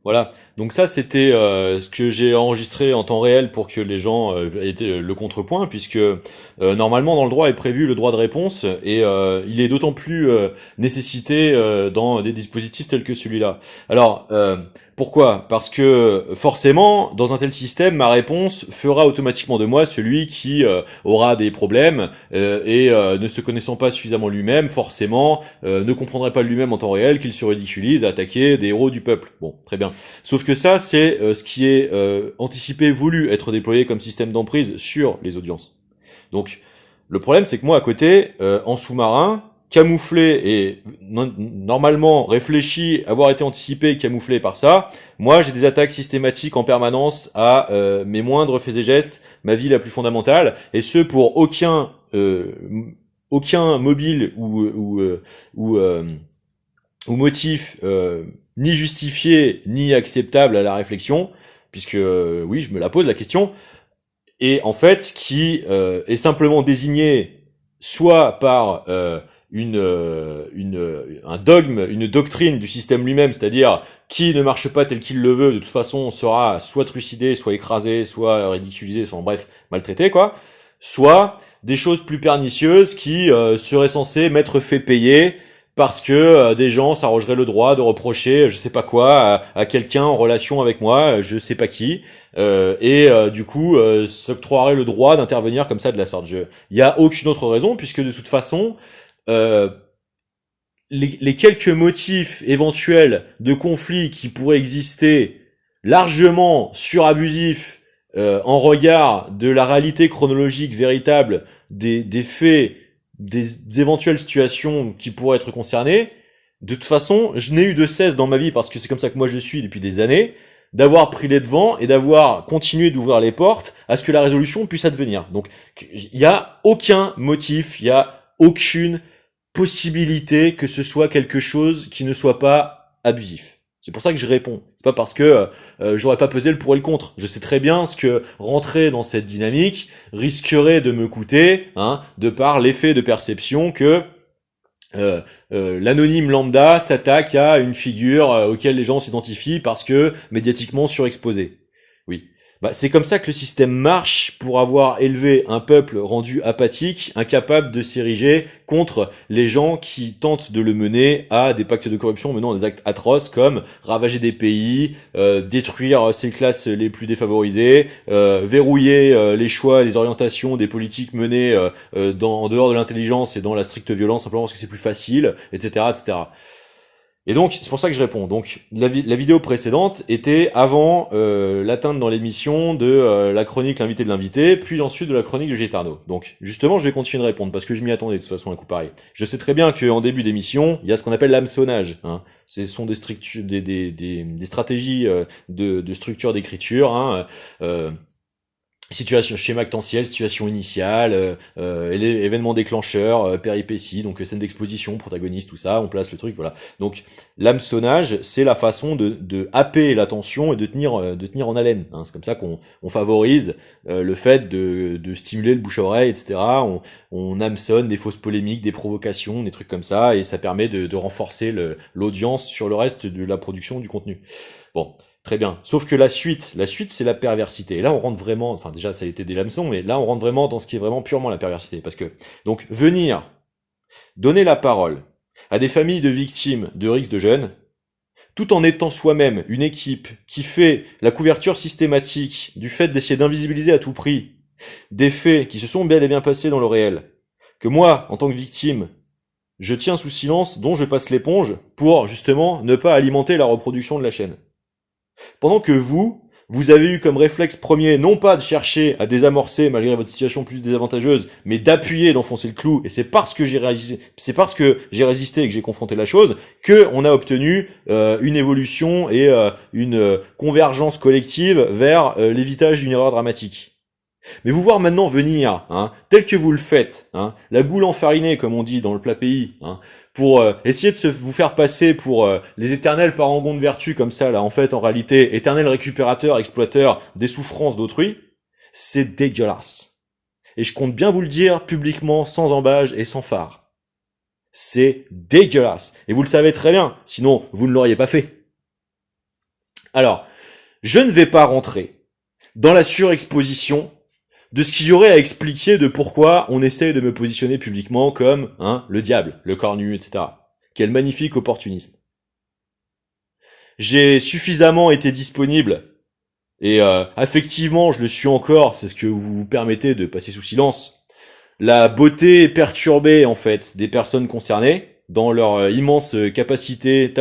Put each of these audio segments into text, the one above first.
Voilà. Donc ça, c'était ce que j'ai enregistré en temps réel pour que les gens aient le contrepoint, puisque normalement dans le droit est prévu le droit de réponse, et il est d'autant plus nécessité dans des dispositifs tels que celui-là. Alors, pourquoi? Parce que forcément, dans un tel système, ma réponse fera automatiquement de moi celui qui aura des problèmes et ne se connaissant pas suffisamment lui-même, forcément, ne comprendrait pas lui-même en temps réel qu'il se ridiculise à attaquer des héros du peuple. Bon, très bien. Sauf que ça, c'est ce qui est anticipé, voulu être déployé comme système d'emprise sur les audiences. Donc, le problème, c'est que moi, à côté, en sous-marin, camouflé et normalement réfléchi, avoir été anticipé et camouflé par ça, moi, j'ai des attaques systématiques en permanence à mes moindres faits et gestes, ma vie la plus fondamentale, et ce pour aucun mobile ou motif ni justifié ni acceptable à la réflexion, puisque oui, je me la pose la question, et en fait qui est simplement désigné soit par un dogme, une doctrine du système lui-même, c'est-à-dire qui ne marche pas tel qu'il le veut, de toute façon sera soit trucidé, soit écrasé, soit ridiculisé, enfin bref, maltraité quoi, soit des choses plus pernicieuses qui seraient censées m'être fait payer parce que des gens s'arrogeraient le droit de reprocher je sais pas quoi à quelqu'un en relation avec moi, je sais pas qui, du coup s'octroierait le droit d'intervenir comme ça de la sorte. Il y a aucune autre raison puisque de toute façon euh, les quelques motifs éventuels de conflit qui pourraient exister largement surabusifs en regard de la réalité chronologique véritable des faits, des éventuelles situations qui pourraient être concernées, de toute façon, je n'ai eu de cesse dans ma vie, parce que c'est comme ça que moi je suis depuis des années, d'avoir pris les devants et d'avoir continué d'ouvrir les portes à ce que la résolution puisse advenir. Donc, il y a aucun motif, il y a aucune possibilité que ce soit quelque chose qui ne soit pas abusif. C'est pour ça que je réponds. C'est pas parce que j'aurais pas pesé le pour et le contre. Je sais très bien ce que rentrer dans cette dynamique risquerait de me coûter, de par l'effet de perception que l'anonyme lambda s'attaque à une figure auquel les gens s'identifient parce que médiatiquement surexposé. Oui. Bah, c'est comme ça que le système marche pour avoir élevé un peuple rendu apathique, incapable de s'ériger contre les gens qui tentent de le mener à des pactes de corruption menant à des actes atroces comme ravager des pays, détruire ces classes les plus défavorisées, verrouiller les choix, les orientations des politiques menées en dehors de l'intelligence et dans la stricte violence simplement parce que c'est plus facile, etc., etc. Et donc, c'est pour ça que je réponds. Donc, la vidéo précédente était avant l'atteinte dans l'émission de la chronique L'invité de l'invité, puis ensuite de la chronique de Gétarno. Donc, justement, je vais continuer de répondre, parce que je m'y attendais de toute façon, un coup pareil. Je sais très bien qu'en début d'émission, il y a ce qu'on appelle l'hameçonnage. Ce sont des stratégies de structure d'écriture, situation, schéma actantiel, situation initiale, événement déclencheur, péripéties, donc scène d'exposition, protagoniste, tout ça, on place le truc, voilà. Donc l'hameçonnage, c'est la façon de happer l'attention et de tenir en haleine. C'est comme ça qu'on favorise le fait de stimuler le bouche à oreille, etc. On hameçonne des fausses polémiques, des provocations, des trucs comme ça, et ça permet de renforcer l'audience sur le reste de la production du contenu. Bon. Très bien. Sauf que la suite, c'est la perversité. Et là, on rentre vraiment, enfin déjà, ça a été des hameçons, mais là, on rentre vraiment dans ce qui est vraiment purement la perversité. Parce que, donc, venir donner la parole à des familles de victimes de risques de jeunes, tout en étant soi-même une équipe qui fait la couverture systématique du fait d'essayer d'invisibiliser à tout prix des faits qui se sont bel et bien passés dans le réel, que moi, en tant que victime, je tiens sous silence, dont je passe l'éponge pour, justement, ne pas alimenter la reproduction de la chaîne. Pendant que vous avez eu comme réflexe premier, non pas de chercher à désamorcer malgré votre situation plus désavantageuse, mais d'appuyer, d'enfoncer le clou, et c'est parce que j'ai résisté et que j'ai confronté la chose, que on a obtenu une évolution et une convergence collective vers l'évitage d'une erreur dramatique. Mais vous voir maintenant venir, tel que vous le faites, la goule enfarinée, comme on dit dans le plat pays, pour essayer de vous faire passer pour les éternels parangons de vertu comme ça, là, en fait, en réalité, éternels récupérateurs, exploiteurs des souffrances d'autrui, c'est dégueulasse. Et je compte bien vous le dire publiquement, sans embâge et sans phare. C'est dégueulasse. Et vous le savez très bien, sinon vous ne l'auriez pas fait. Alors, je ne vais pas rentrer dans la surexposition de ce qu'il y aurait à expliquer de pourquoi on essaye de me positionner publiquement comme le diable, le cornu, etc. Quel magnifique opportunisme. J'ai suffisamment été disponible, et effectivement je le suis encore, c'est ce que vous vous permettez de passer sous silence, la beauté perturbée en fait des personnes concernées, dans leur immense capacité,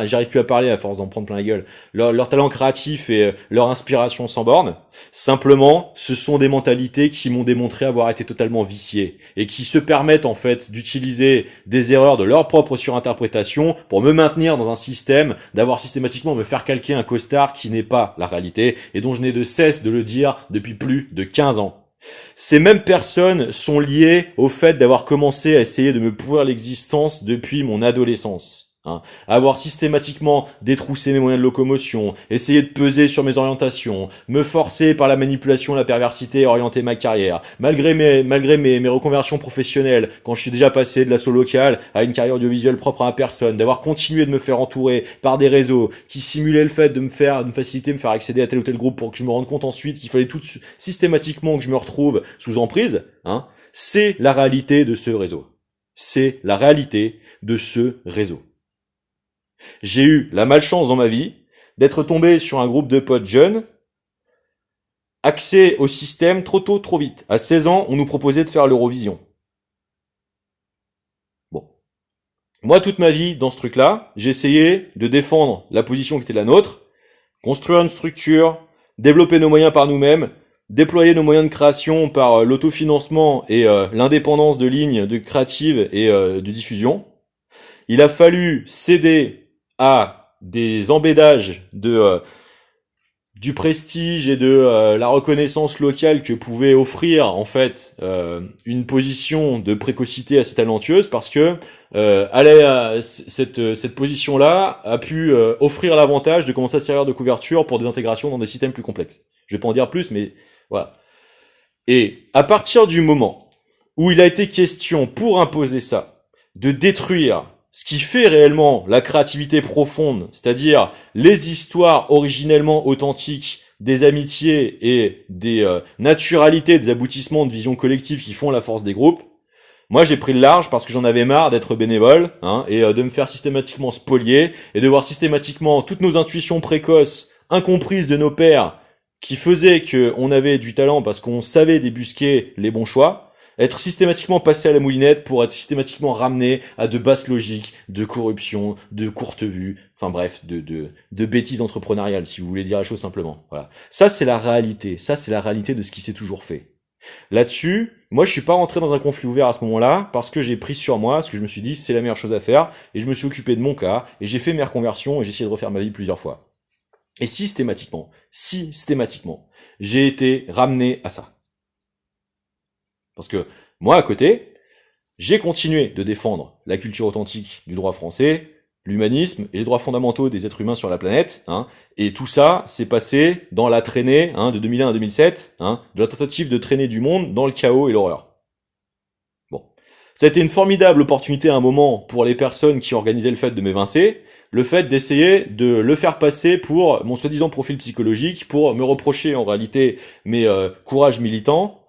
j'arrive plus à parler à force d'en prendre plein la gueule, leur talent créatif et leur inspiration sans borne. Simplement, ce sont des mentalités qui m'ont démontré avoir été totalement viciées et qui se permettent en fait d'utiliser des erreurs de leur propre surinterprétation pour me maintenir dans un système, d'avoir systématiquement me faire calquer un costard qui n'est pas la réalité et dont je n'ai de cesse de le dire depuis plus de 15 ans. Ces mêmes personnes sont liées au fait d'avoir commencé à essayer de me pourrir l'existence depuis mon adolescence. Avoir systématiquement détroussé mes moyens de locomotion, essayer de peser sur mes orientations, me forcer par la manipulation, la perversité à orienter ma carrière, malgré mes reconversions professionnelles, quand je suis déjà passé de l'assaut local à une carrière audiovisuelle propre à ma personne, d'avoir continué de me faire entourer par des réseaux qui simulaient le fait de me faciliter, me faire accéder à tel ou tel groupe pour que je me rende compte ensuite qu'il fallait tout systématiquement que je me retrouve sous emprise, c'est la réalité de ce réseau. C'est la réalité de ce réseau. J'ai eu la malchance dans ma vie d'être tombé sur un groupe de potes jeunes, accès au système trop tôt, trop vite. À 16 ans, on nous proposait de faire l'Eurovision. Bon. Moi, toute ma vie, dans ce truc-là, j'ai essayé de défendre la position qui était la nôtre, construire une structure, développer nos moyens par nous-mêmes, déployer nos moyens de création par l'autofinancement et l'indépendance de lignes de créatives et de diffusion. Il a fallu céder à des embêdages du prestige et de la reconnaissance locale que pouvait offrir en fait une position de précocité assez talentueuse, parce que cette position-là a pu offrir l'avantage de commencer à servir de couverture pour des intégrations dans des systèmes plus complexes. Je vais pas en dire plus, mais voilà. Et à partir du moment où il a été question, pour imposer ça, de détruire ce qui fait réellement la créativité profonde, c'est-à-dire les histoires originellement authentiques des amitiés et des naturalités, des aboutissements de vision collective qui font la force des groupes, moi j'ai pris le large parce que j'en avais marre d'être bénévole et de me faire systématiquement spolier et de voir systématiquement toutes nos intuitions précoces, incomprises de nos pairs, qui faisaient qu'on avait du talent parce qu'on savait débusquer les bons choix, être systématiquement passé à la moulinette pour être systématiquement ramené à de basses logiques, de corruption, de courte vue, enfin bref, de bêtises entrepreneuriales, si vous voulez dire la chose simplement. Voilà. Ça, c'est la réalité. Ça, c'est la réalité de ce qui s'est toujours fait. Là-dessus, moi, je suis pas rentré dans un conflit ouvert à ce moment-là, parce que j'ai pris sur moi, parce que je me suis dit, c'est la meilleure chose à faire, et je me suis occupé de mon cas, et j'ai fait mes reconversions, et j'ai essayé de refaire ma vie plusieurs fois. Et systématiquement, j'ai été ramené à ça. Parce que moi, à côté, j'ai continué de défendre la culture authentique du droit français, l'humanisme et les droits fondamentaux des êtres humains sur la planète, et tout ça s'est passé dans la traînée de 2001 à 2007, de la tentative de traîner du monde dans le chaos et l'horreur. Bon, ça a été une formidable opportunité à un moment pour les personnes qui organisaient le fait de m'évincer, le fait d'essayer de le faire passer pour mon soi-disant profil psychologique, pour me reprocher en réalité mes courages militants,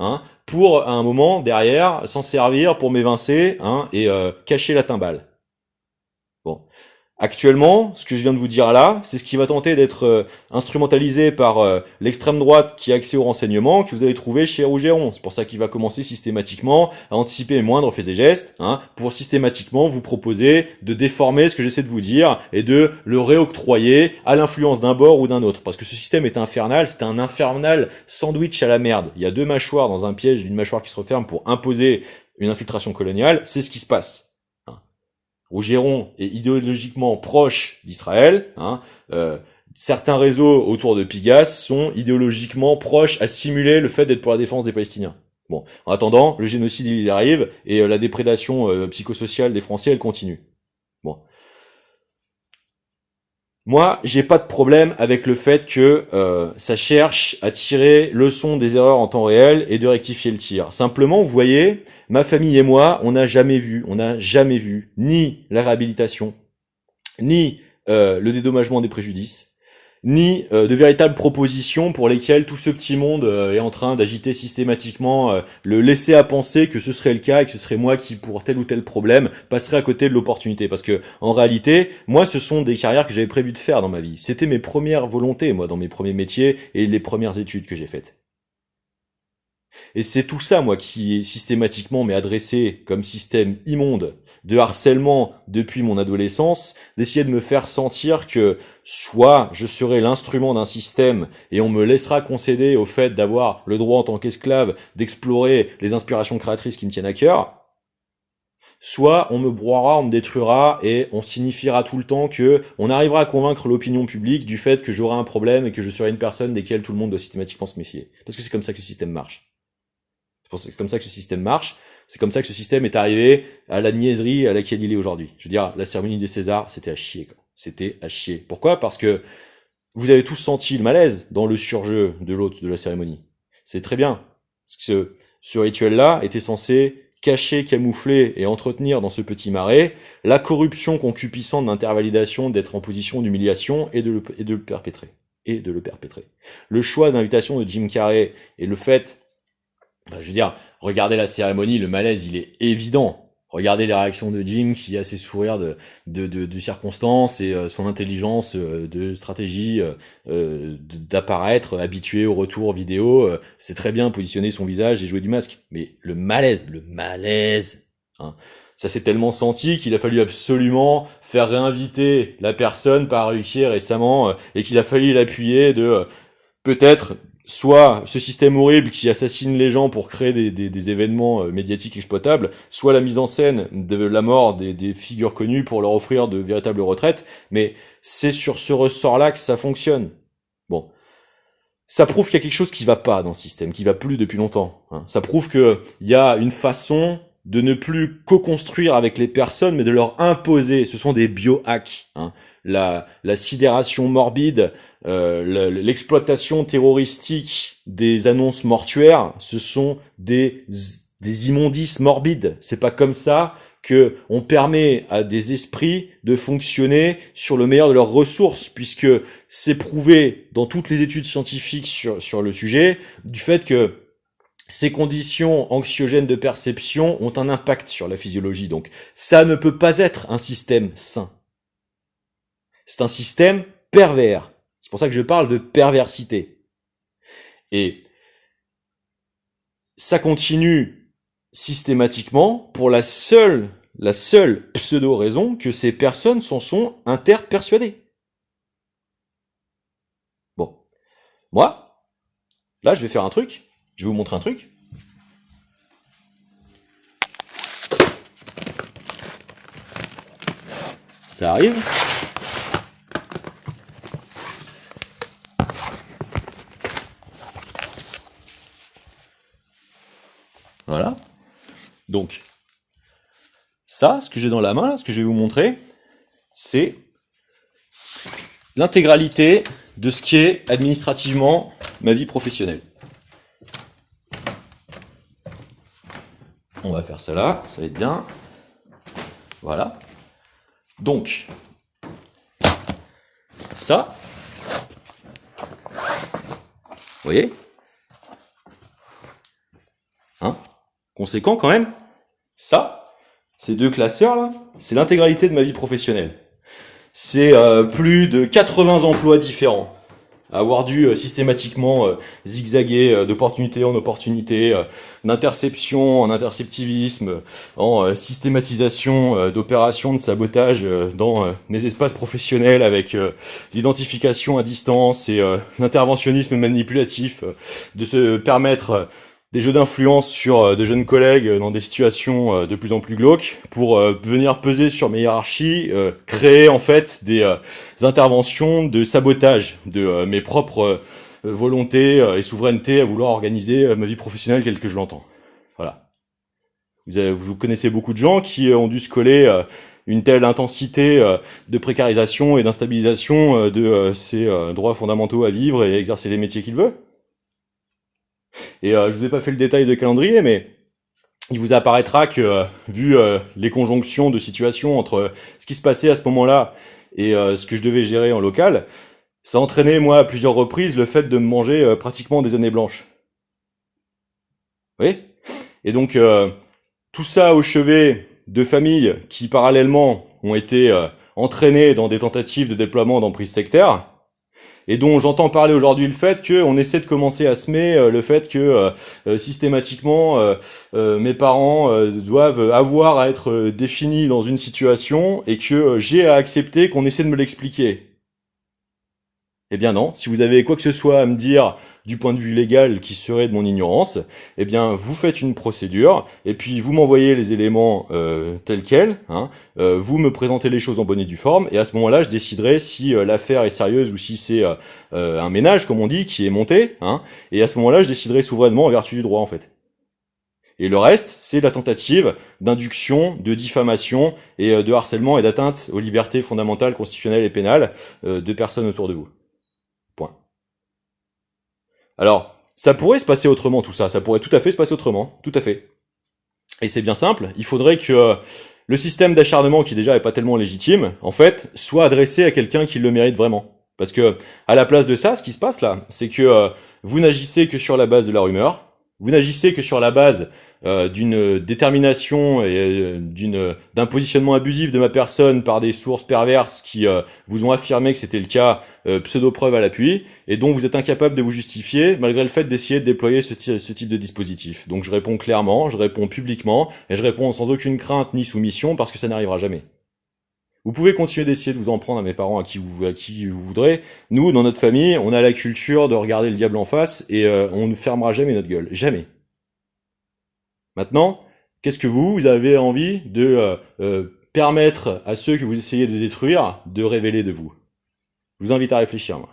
pour à un moment derrière s'en servir pour m'évincer et cacher la timbale. Bon. Actuellement, ce que je viens de vous dire là, c'est ce qui va tenter d'être instrumentalisé par l'extrême droite qui a accès aux renseignements que vous allez trouver chez Rougeron. C'est pour ça qu'il va commencer systématiquement à anticiper les moindres faits et gestes, pour systématiquement vous proposer de déformer ce que j'essaie de vous dire et de le réoctroyer à l'influence d'un bord ou d'un autre. Parce que ce système est infernal, c'est un infernal sandwich à la merde. Il y a deux mâchoires dans un piège d'une mâchoire qui se referme pour imposer une infiltration coloniale, c'est ce qui se passe. Rougeron est idéologiquement proche d'Israël. Certains réseaux autour de Pigas sont idéologiquement proches à simuler le fait d'être pour la défense des Palestiniens. Bon, en attendant, le génocide il arrive et la déprédation psychosociale des Français elle continue. Bon. Moi, j'ai pas de problème avec le fait que ça cherche à tirer leçon des erreurs en temps réel et de rectifier le tir. Simplement, vous voyez, ma famille et moi, on n'a jamais vu ni la réhabilitation, ni le dédommagement des préjudices, ni de véritables propositions pour lesquelles tout ce petit monde est en train d'agiter systématiquement le laisser à penser que ce serait le cas et que ce serait moi qui, pour tel ou tel problème, passerait à côté de l'opportunité. Parce que en réalité, moi, ce sont des carrières que j'avais prévu de faire dans ma vie. C'était mes premières volontés, moi, dans mes premiers métiers et les premières études que j'ai faites. Et c'est tout ça, moi, qui systématiquement m'est adressé comme système immonde de harcèlement depuis mon adolescence, d'essayer de me faire sentir que soit je serai l'instrument d'un système et on me laissera concéder au fait d'avoir le droit en tant qu'esclave d'explorer les inspirations créatrices qui me tiennent à cœur, soit on me broiera, on me détruira et on signifiera tout le temps que on arrivera à convaincre l'opinion publique du fait que j'aurai un problème et que je serai une personne desquelles tout le monde doit systématiquement se méfier. Parce que c'est comme ça que le système marche. C'est comme ça que ce système marche. C'est comme ça que ce système est arrivé à la niaiserie à laquelle il est aujourd'hui. Je veux dire, la cérémonie des Césars, c'était à chier, quoi. C'était à chier. Pourquoi? Parce que vous avez tous senti le malaise dans le surjeu de l'hôte de la cérémonie. C'est très bien. Parce que ce rituel-là était censé cacher, camoufler et entretenir dans ce petit marais la corruption concupiscente d'intervalidation, d'être en position d'humiliation et de le perpétrer. Et de le perpétrer. Le choix d'invitation de Jim Carrey et le fait, je veux dire, regardez la cérémonie, le malaise, il est évident. Regardez les réactions de Jim qui a ses sourires de circonstances et son intelligence de stratégie d'apparaître, habitué au retour vidéo, c'est très bien positionner son visage et jouer du masque. Mais le malaise, hein, ça s'est tellement senti qu'il a fallu absolument faire réinviter la personne par Ruquier récemment et qu'il a fallu l'appuyer de peut-être soit ce système horrible qui assassine les gens pour créer des événements médiatiques exploitables, soit la mise en scène de la mort des figures connues pour leur offrir de véritables retraites, mais c'est sur ce ressort-là que ça fonctionne. Bon. Ça prouve qu'il y a quelque chose qui va pas dans ce système, qui va plus depuis longtemps, hein. Ça prouve qu'il y a une façon de ne plus co-construire avec les personnes, mais de leur imposer. Ce sont des biohacks, hein. La sidération morbide, l'exploitation terroristique des annonces mortuaires, ce sont des immondices morbides. C'est pas comme ça que on permet à des esprits de fonctionner sur le meilleur de leurs ressources, puisque c'est prouvé dans toutes les études scientifiques sur le sujet, du fait que ces conditions anxiogènes de perception ont un impact sur la physiologie. Donc ça ne peut pas être un système sain. C'est un système pervers. C'est pour ça que je parle de perversité. Et ça continue systématiquement pour la seule pseudo-raison que ces personnes s'en sont interpersuadées. Bon. Moi, là, je vais faire un truc. Je vais vous montrer un truc. Ça arrive. Voilà. Donc, ça, ce que j'ai dans la main, là, ce que je vais vous montrer, c'est l'intégralité de ce qui est administrativement ma vie professionnelle. On va faire ça là, ça va être bien. Voilà. Donc, ça, vous voyez, hein, conséquent quand même, ça, ces deux classeurs là, c'est l'intégralité de ma vie professionnelle. C'est plus de 80 emplois différents. Avoir dû systématiquement zigzaguer d'opportunité en opportunité, d'interception en interceptivisme, en systématisation d'opérations de sabotage dans mes espaces professionnels avec l'identification à distance et l'interventionnisme manipulatif, de se permettre des jeux d'influence sur de jeunes collègues dans des situations de plus en plus glauques pour venir peser sur mes hiérarchies, créer en fait des interventions de sabotage de mes propres volontés et souverainetés à vouloir organiser ma vie professionnelle telle que je l'entends. Voilà. Vous connaissez beaucoup de gens qui ont dû se coller une telle intensité de précarisation et d'instabilisation de ces droits fondamentaux à vivre et exercer les métiers qu'ils veulent. Et je vous ai pas fait le détail de calendrier, mais il vous apparaîtra que, vu les conjonctions de situation entre ce qui se passait à ce moment-là et ce que je devais gérer en local, ça entraînait moi à plusieurs reprises le fait de me manger pratiquement des années blanches. Oui. Et donc tout ça au chevet de familles qui parallèlement ont été entraînées dans des tentatives de déploiement d'emprise sectaire, et dont j'entends parler aujourd'hui le fait qu'on essaie de commencer à semer le fait que systématiquement mes parents doivent avoir à être définis dans une situation et que j'ai à accepter qu'on essaie de me l'expliquer. Eh bien non, si vous avez quoi que ce soit à me dire du point de vue légal qui serait de mon ignorance, eh bien vous faites une procédure, et puis vous m'envoyez les éléments tels quels, hein, vous me présentez les choses en bonne et due forme, et à ce moment-là je déciderai si l'affaire est sérieuse ou si c'est un ménage, comme on dit, qui est monté, hein, et à ce moment-là je déciderai souverainement en vertu du droit en fait. Et le reste, c'est la tentative d'induction, de diffamation et de harcèlement et d'atteinte aux libertés fondamentales, constitutionnelles et pénales de personnes autour de vous. Point. Alors, ça pourrait se passer autrement tout ça, ça pourrait tout à fait se passer autrement, tout à fait. Et c'est bien simple, il faudrait que le système d'acharnement qui déjà est pas tellement légitime, en fait, soit adressé à quelqu'un qui le mérite vraiment. Parce que, à la place de ça, ce qui se passe là, c'est que vous n'agissez que sur la base de la rumeur, vous n'agissez que sur la base d'une détermination et d'un positionnement abusif de ma personne par des sources perverses qui vous ont affirmé que c'était le cas, pseudo-preuve à l'appui, et dont vous êtes incapable de vous justifier malgré le fait d'essayer de déployer ce type de dispositif. Donc je réponds clairement, je réponds publiquement, et je réponds sans aucune crainte ni soumission parce que ça n'arrivera jamais. Vous pouvez continuer d'essayer de vous en prendre à mes parents, à qui vous voudrez. Nous, dans notre famille, on a la culture de regarder le diable en face et on ne fermera jamais notre gueule. Jamais. Maintenant, qu'est-ce que vous avez envie de permettre à ceux que vous essayez de détruire de révéler de vous? Je vous invite à réfléchir, moi.